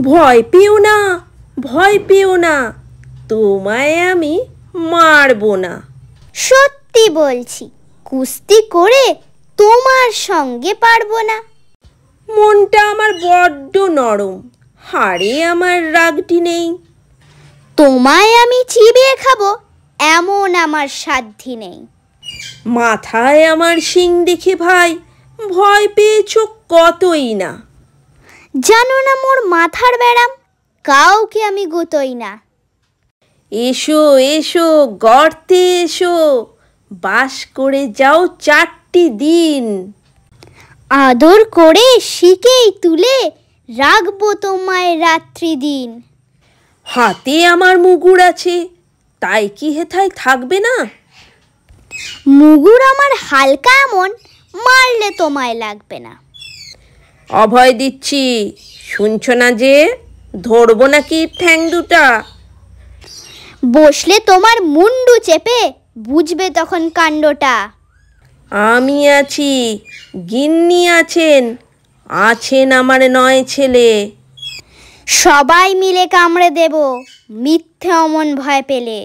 ভয় পেও না, ভয় পেও না, তোমায় আমি মারবো না। সত্যি বলছি, কুস্তি করে তোমার সঙ্গে পারবো না। মনটা আমার বড্ড নরম, হাড়ে আমার রাগটি নেই। তোমায় আমি চিবিয়ে খাবো এমন আমার সাধ্যি নেই। মাথায় আমার শিং দেখে ভাই ভয় পেয়েছ কতই না। জানো না মোর মাথার ব্যারাম, কাউকে আমি গুতোই না। এসো এসো গর্তে এসো, বাস করে যাও 4টি দিন। আদর করে শিকেই তুলে রাখবো তোমায় রাত্রি দিন। হাতে আমার মুগুর আছে, তাই কি হেথায় থাকবে না? মুগুর আমার হালকা এমন, মারলে তোমায় লাগবে না। অভয় দিচ্ছি, শুনছো না যে ধরবো নাকি ঠ্যাং দুটা? বসলে তোমার মুন্ডু চেপে বুঝবে তখন কাণ্ডটা। আমি আছি, গিন্নি আছেন, আছেন আমার 9 ছেলে। সবাই মিলে কামড়ে দেব মিথ্যে অমন ভয় পেলে।